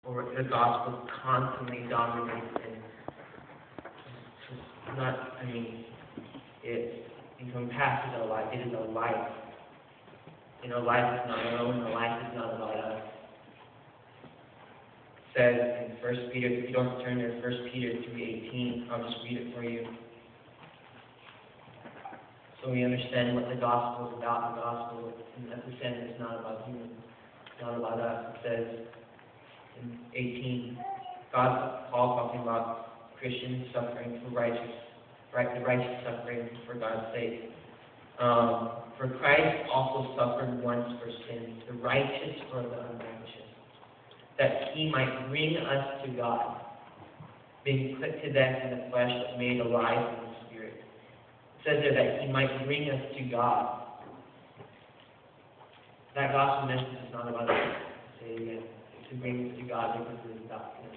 or the gospel constantly dominates and it encompasses our life. It is our life. And our life is not our own. Our life is not about us. It says in 1 Peter, if you don't turn there, 1 Peter 3:18, I'll just read it for you. So we understand what the gospel is about. The gospel, in that sense, is not about you. It's not about us. It says in 18, Paul talking about Christians suffering for the righteous suffering for God's sake. For Christ also suffered once for sins, the righteous for the unrighteous, that he might bring us to God, being put to death in the flesh but made alive in the spirit. It says there that he might bring us to God. That gospel message is not about us. Say it again. To bring us to God because it is about him.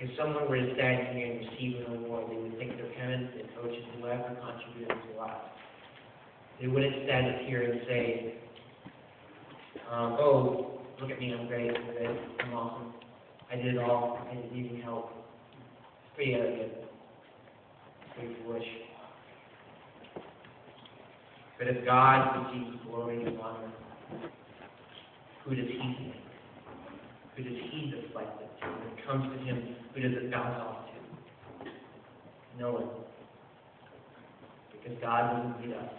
If someone were to stand here and receive an award, they would think their parents and coaches and whoever contributed to life. They wouldn't stand up here and say, oh, look at me, I'm great, I'm awesome. I did it all, I didn't need any help. It's pretty arrogant. It's pretty foolish. But if God receives glory and honor, who does he think? Who does he deflect it to? When it comes to him, who does it bounce off to? No one. Because God doesn't need us.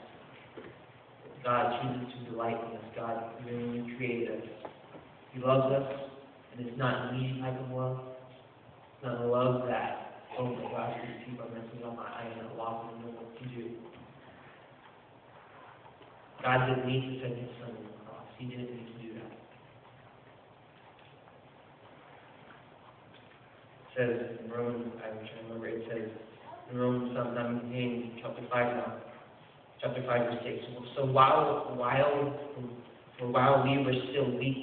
God chooses to delight in us. God really created us. He loves us, and it's not an easy type of love. It's not a love that, oh my gosh, these people are messing up. I am not lost and know what to do. God didn't need to send his son on the cross. He didn't need to do that. It says in Romans, I'm trying to remember, it says in Romans, I'm in chapter 5 now, chapter 5 verse 6. So while we were still weak,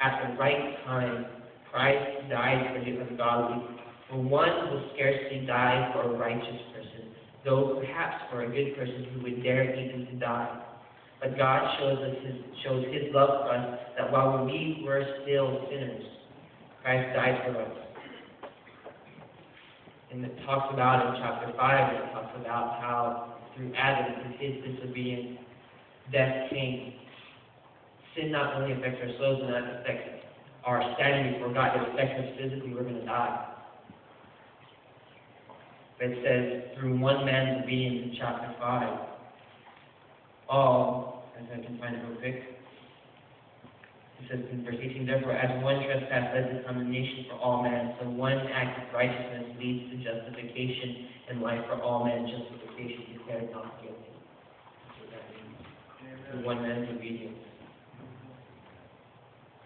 at the right time, Christ died for the ungodly. For one will scarcely die for a righteous person, though perhaps for a good person who would dare even to die. But God shows his love for us, that while we were still sinners, Christ died for us. And it talks about in chapter 5, it talks about how through Adam, through his disobedience, death came. Sin not only affects our souls, but it affects our standing before God. It affects us physically. We're going to die. But it says, through one man's obedience in chapter 5, all, as I can find it real quick, it says in verse 18, therefore, as one trespass led to condemnation for all men, so one act of righteousness leads to justification and life for all men, justification declared not guilty. That's what that means. Through one man's obedience.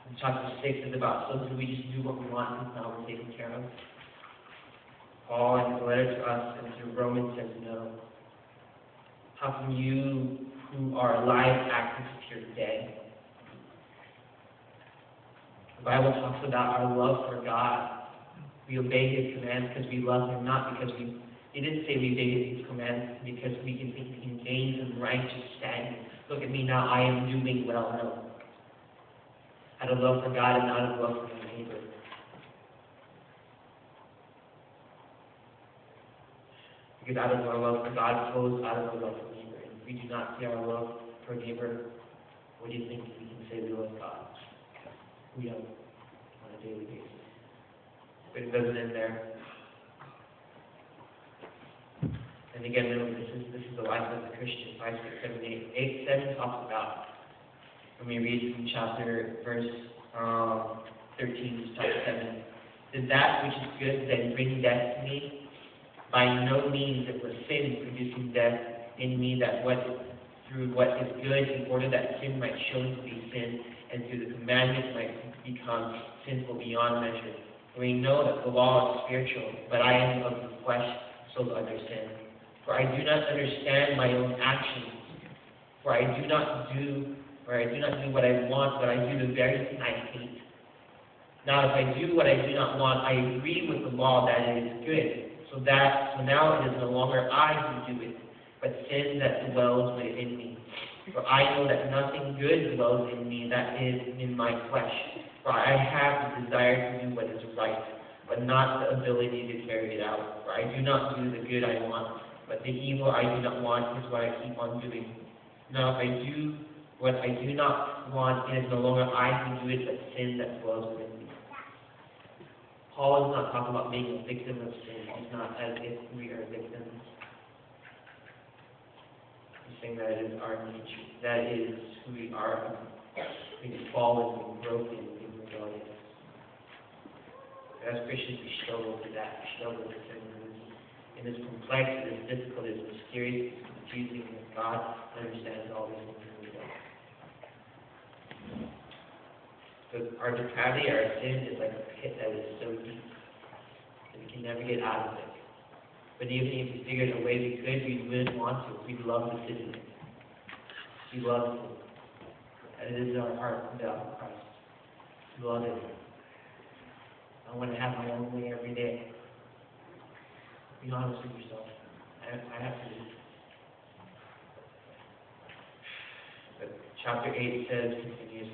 And chapter 6 is about, so do we just do what we want since now we're taken care of? Paul, in his letter to us and to Romans, says no. How can you who are alive act as if you're dead? The Bible talks about our love for God. We obey his commands because we love him, not because he didn't say we obey his commands because we can think we can gain some righteous standing. Look at me now, I am doing well. No. Out of love for God and out of love for my neighbor. Because out of our love for God flows out of our love for neighbor. And if we do not see our love for neighbor, what do you think we can say we love God? We don't on a daily basis. But it doesn't end there. And again, remember, this is the life of the Christian. 5, 6, 7, 8. 7 talks about, when we read from verse 13 to chapter 7, did that which is good then bring death to me? By no means it was sin producing death in me, that through what is good, in order that sin might show to be sin, and through the commandment might become sinful beyond measure. We know that the law is spiritual, but I am of the flesh, so under sin. For I do not understand my own actions. For I do not do what I want, but I do the very thing I hate. Now if I do what I do not want, I agree with the law that it is good. So now it is no longer I who do it, but sin that dwells within me. For I know that nothing good dwells in me, that is, in my flesh. For For I have the desire to do what is right, but not the ability to carry it out. For I do not do the good I want, but the evil I do not want is what I keep on doing. Now if I do what I do not want, it is no longer I who do it, but sin that dwells within me. Paul is not talking about being a victim of sin. He's not as if we are victims. He's saying that is our nature. That is who we are. We've fallen and broken and rebellious. As Christians, we struggle with that. We struggle with sin. And it's complex, it is difficult, it is mysterious, it's confusing, and God understands all these things we don't. So our depravity, our sin is like a pit that is so deep that we can never get out of it. But even if we figured a way we could, we wouldn't want to. We'd love to sit in it. We love it. And it is our heart without Christ. We love it. I want to have my own way every day. Be honest with yourself. I have to do it. But chapter 8 says, continues,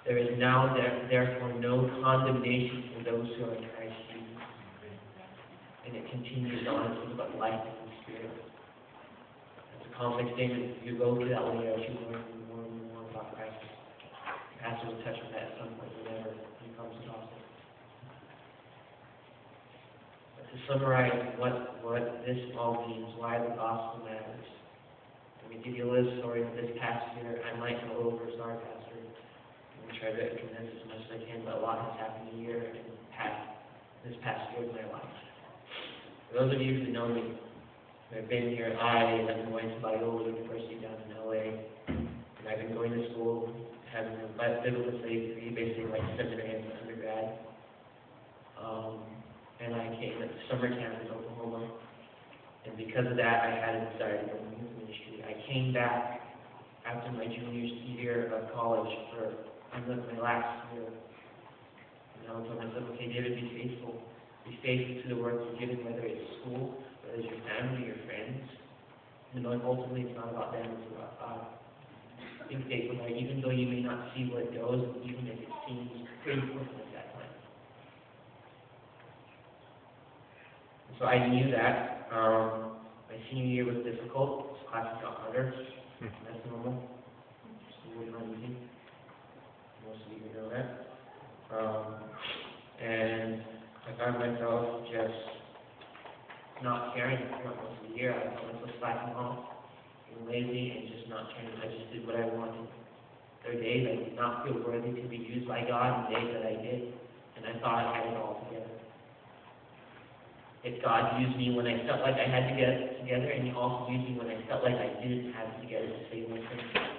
there is now therefore no condemnation for those who are in Christ Jesus. And it continues on, it's about life in the Spirit. It's a complex statement. You go through that way as you learn more and more about Christ. The pastor will touch on that at some point whenever he comes to talk. To summarize what this all means, why the gospel matters. Let me give you a little story of this past year. I might go over as our pastor. I'm going to try to condense as much as I can, but a lot has happened a year and this past year of my life. For those of you who know me, who have been here, I've been going to Biola University down in LA, and I've been going to school, having a biblical studies degree, basically like seminary and undergrad. And I came at the summer camp in Oklahoma, and because of that, I had a desire to go into youth ministry. I came back after my junior year of college for my last year. And I told myself, okay, David, be faithful. Be faithful to the work you're given, whether it's school, whether it's your family, your friends. And knowing ultimately it's not about them, it's about God. Be faithful there, even though you may not see where it goes, even if it seems pretty important at that time. So I knew that. My senior year was difficult. Classes got harder. That's normal. School was not easy. Most of you know that. And I found myself just not caring throughout most of the year. I found myself slacking off, being lazy, and just not caring. I just did what I wanted. There were days I did not feel worthy to be used by God, and days that I did. And I thought I had it all together. If God used me when I felt like I had to get it together, and He also used me when I felt like I didn't have it together to save my friends.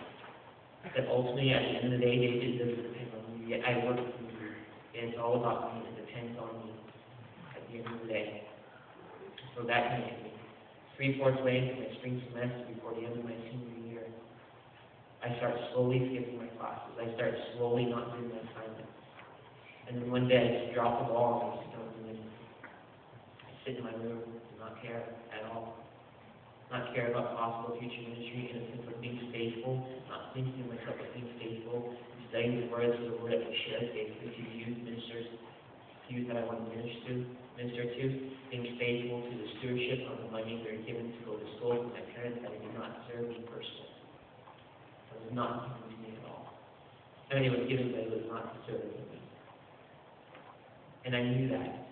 But ultimately, at the end of the day, it doesn't depend on me. Yet I work for you. And it's all about me. It depends on me at the end of the day. So that can hit me. 3/4 way into my spring semester, before the end of my senior year, I start slowly skipping my classes. I start slowly not doing my assignments. And then one day I just drop the ball and I just don't do anything. Sit in my room, not care at all. Not care about possible future ministry in a sense of being faithful, not thinking of myself as being faithful, studying the words of the Lord that we share faithfully to youth ministers, youth that I want to minister to, being faithful to the stewardship of the money they're given to go to school with my parents that I did not deserve me personally. It was not given to me at all. I mean, it was given, but it was not deserved of me. And I knew that.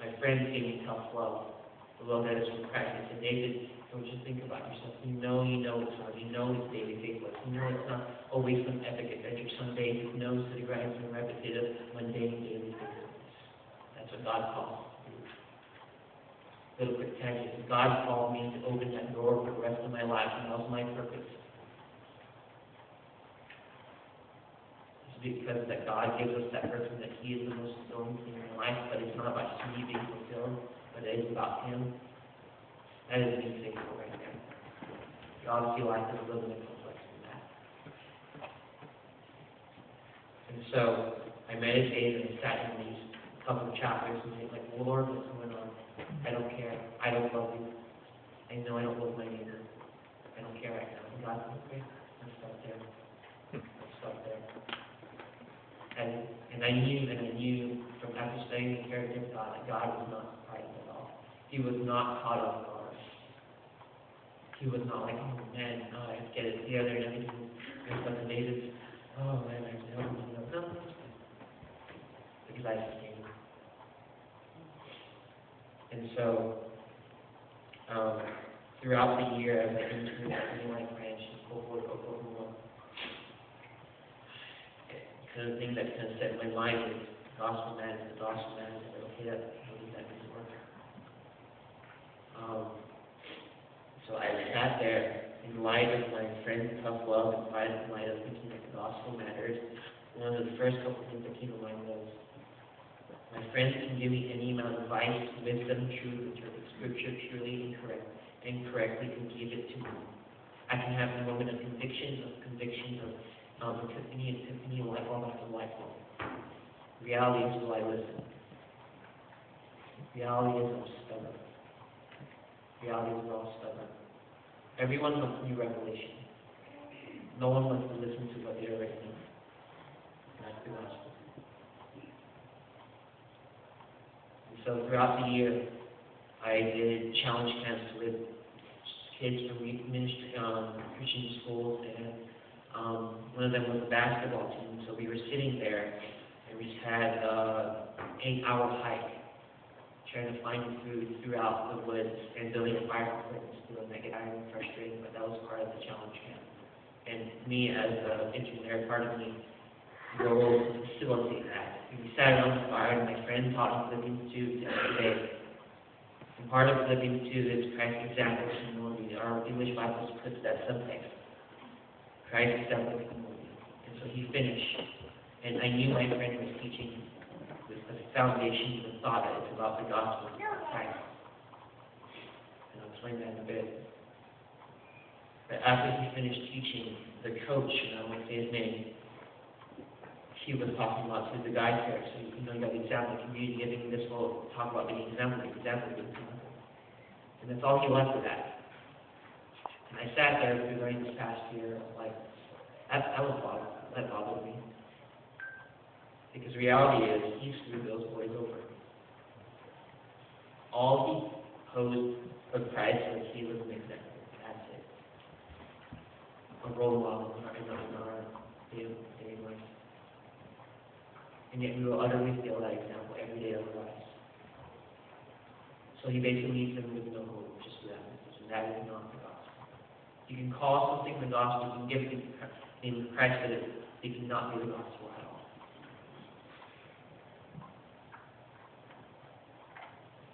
My friends gave me tough love, the love that is from Christ. They said, David, don't just think about yourself. You know it's hard. You know it's daily faithfulness. You know it's not always some epic adventure. Some days it knows to the grind, some repetitive, mundane daily faithfulness. That's what God calls it. Little quick tangent. God called me to open that door for the rest of my life, and that was my purpose. Because that God gives us that person that He is the most fulfilling thing in life, but it's not about me being fulfilled, but it is about Him. That is being faithful right there. Obviously, life is a little bit complex than that. And so, I meditated and sat in these couple of chapters and think like, well, Lord, what's going on? I don't care. I don't love you. I know I don't love my neighbor. I don't care right now. And God said, okay, let's stop there. Let's stop there. And I I knew from after studying the character of God that God was not surprised at all. He was not caught off guard. He was not like, oh man, I have to get it together and everything. There's some natives. Oh man, I have to help. No. Because I sustained him. And so, throughout the year, as I interned at the New Life Branch in Coalport, Oklahoma, kind of thing that kind of set in my mind was gospel matters. I said, okay, that doesn't work. So I sat there in light of my friend's tough love and in light of thinking that the gospel matters. One of the first couple things that came to mind was, my friends can give me any amount of advice, wisdom, truth, interpret scripture purely incorrectly, and give it to me. I can have a moment of conviction, epiphany, lifelong after lifelong. Reality is, will I listen? Reality is, I'm stubborn. Reality is, we're all stubborn. Everyone wants new revelation. No one wants to listen to what they already know. That's the gospel. So throughout the year, I did challenge camps with kids from ministry, Christian schools, and one of them was a basketball team. So we were sitting there, and we just had an 8-hour hike, trying to find food throughout the woods and building a fire pit and still make it iron frustrating, but that was part of the challenge camp. And me as an intern, part of me will facilitate that. We sat around the fire, and my friend taught Philippians 2 every day. And part of Philippians 2 is Christ's example of humility. Our English Bible puts that subtext. Christ's example of humility. And so he finished. And I knew my friend was teaching with the foundation of the thought that it's about the gospel of Christ. And I'll explain that in a bit. But after he finished teaching, the coach, and I won't say his name, he was talking about to the guys there, so you know you got the example of community giving this whole talk about the example. And that's all he left with that. And I sat there during this past year, like, that bothered me. Because reality is, he screwed those boys over. All he posed of Christ was he was an example. That's it. A role model in our daily life. And yet we will utterly fail that example every day of our lives. So he basically leaves them with no hope, just for that message. And that is not the gospel. You can call something the gospel, you can give the name of Christ, but it cannot be the gospel at all.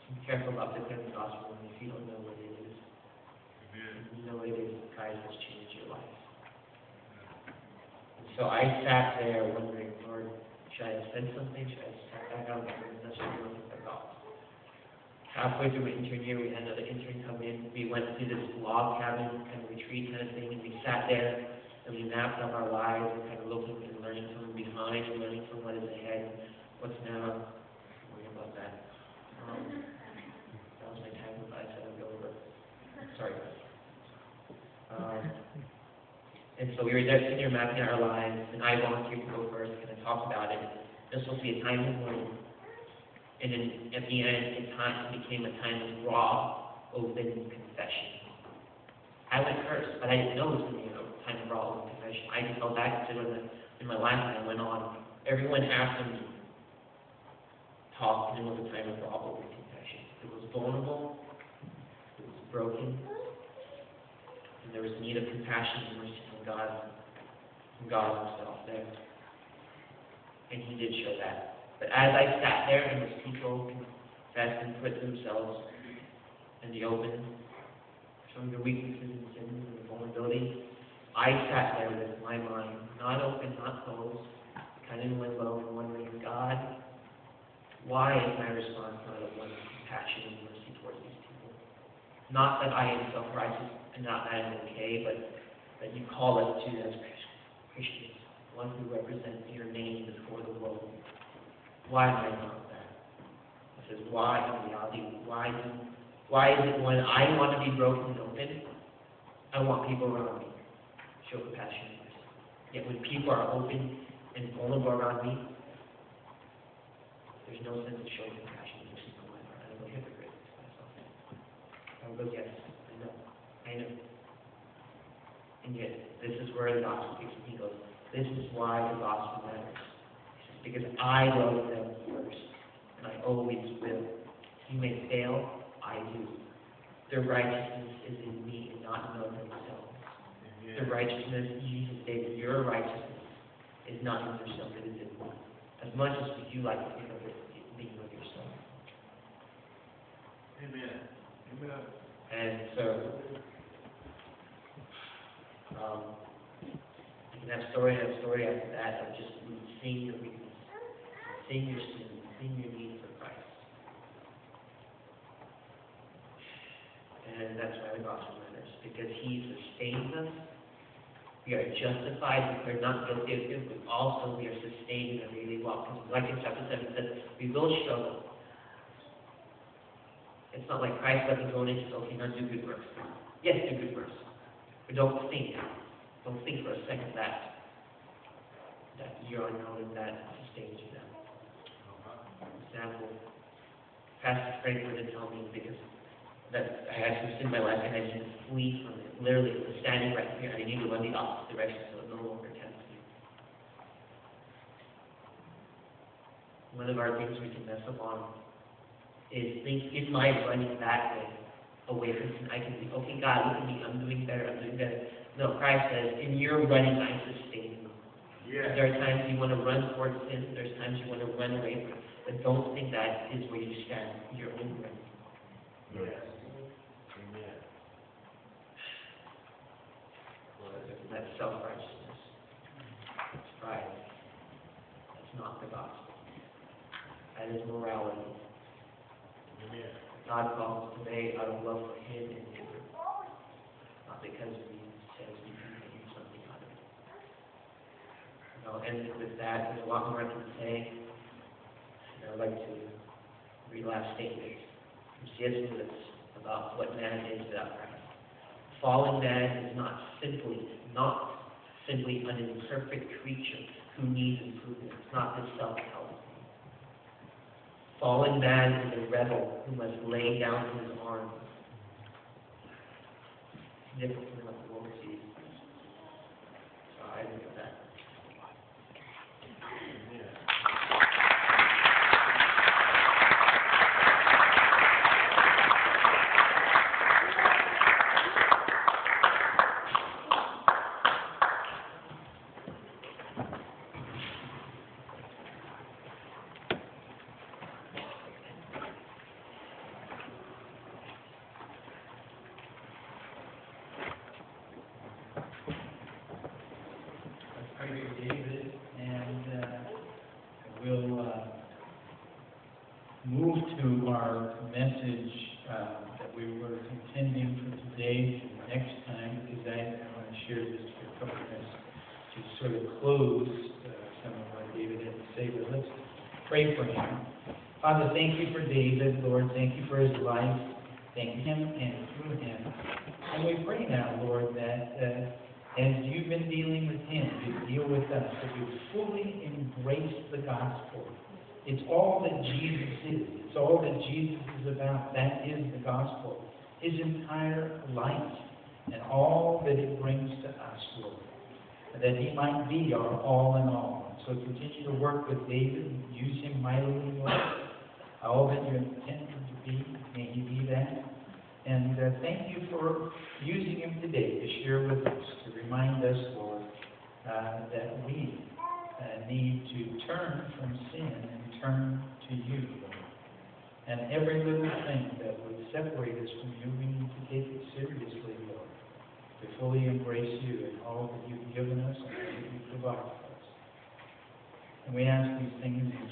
So be careful about declaring the gospel if you don't know what it is. Amen. You know what it is that Christ has changed your life. And so I sat there wondering, Lord, should I have said something? Should I have sat back out and that's what we looked about? Halfway through my intern year, we had another intern come in. We went to this log cabin kind of retreat kind of thing, and we sat there and we mapped out our lives and kind of looking and learning from behind and learning from what is ahead and what's now. Don't worry about that. That was my time with I said I'd go over. Sorry. And so we were there sitting there mapping out our lives, and I volunteered to go first and I talked about it. This was the time of mourning. And then at the end, it became a time of raw, open confession. I went first, but I didn't know it was going to be a time of raw, open confession. I just fell back to in my life, and I went on. Everyone after me talked, and it was a time of raw, open confession. It was vulnerable, it was broken, and there was need of compassion and mercy from God himself there. And he did show that. But as I sat there and those people confessed and put themselves in the open, showing their weaknesses and sins and vulnerability, I sat there with my mind not open, not closed, kind of in limbo and wondering, God, why is my response not of one compassion and mercy towards these people? Not that I am self-righteous and not that I am okay, but that you call us to as Christians, one who represents your name before the world. Why am I not that? He says, why in reality? Why is it when I want to be broken and open, I want people around me to show compassion and mercy. Yet when people are open and vulnerable around me, there's no sense of showing compassion in this my heart. I'm a hypocrite to myself. I will go, yes, I know. And yet, this is where the gospel takes me. He goes, this is why the gospel matters. Because I love them first, and I always will. You may fail, I do. Their righteousness is in me and not in of themselves. Yeah. The righteousness, Jesus said, your righteousness is not in yourself, it is in me. As much as you like to think of it being of yourself. Amen. Amen. And so, you can have story after that of just seeing your weakness, seeing your sin, seeing your need for Christ. And that's why the gospel matters, because He sustains us. We are justified, we're not guilty of sin, but also we are sustained in a daily walk. Because like in chapter 7 it says, we will struggle. It's not like Christ let me go in and says, okay, now do good works. Yes, do good works. But don't think for a second that you're unknown and that sustains you now. Example, Pastor Frank would tell me because that I had some sin in my life and I just flee from it. Literally, it was standing right here and I need to run the opposite direction so it no longer tempts me. One of our things we can mess up on is think in my running that way, away from sin, I can think, okay, God, look at me, I'm doing better. No, Christ says, in your running, I sustain you. Yes. There are times you want to run towards sin, there's times you want to run away from it, but don't think that is where you stand, your own running. Yes. Amen. That's self-righteousness. That's pride. That's not the gospel. That is morality. Amen. God calls us today out of love for Him and neighbor, not because He says we can do something out of it. I'll end with that. There's a lot more I can say. I'd like to read the last statement from C.S. Lewis about what man is without Christ. Fallen man is not simply an imperfect creature who needs improvement. It's not this self-help. Fallen man is a rebel who must lay down his arms. Different from what the world sees. So I look at that. David, and we'll move to our message that we were intending for today to next time, because I want to share this for a couple minutes to sort of close some of what David had to say. But let's pray for him. Father, thank you for David, Lord. Thank you for his life. Thank you him and through him. And we pray now, Lord, that as you've been dealing with him, you deal with us, that we fully embrace the gospel. It's all that Jesus is. It's all that Jesus is about. That is the gospel. His entire life and all that it brings to us, Lord. That he might be our all in all. So continue to work with David. Use him mightily, Lord. All that you intended to be, may he be that. And thank you for using him today to share with us, to remind us, Lord, that we need to turn from sin and turn to you, Lord. And every little thing that would separate us from you, we need to take it seriously, Lord, to fully embrace you and all that you've given us and that you provide for us. And we ask these things in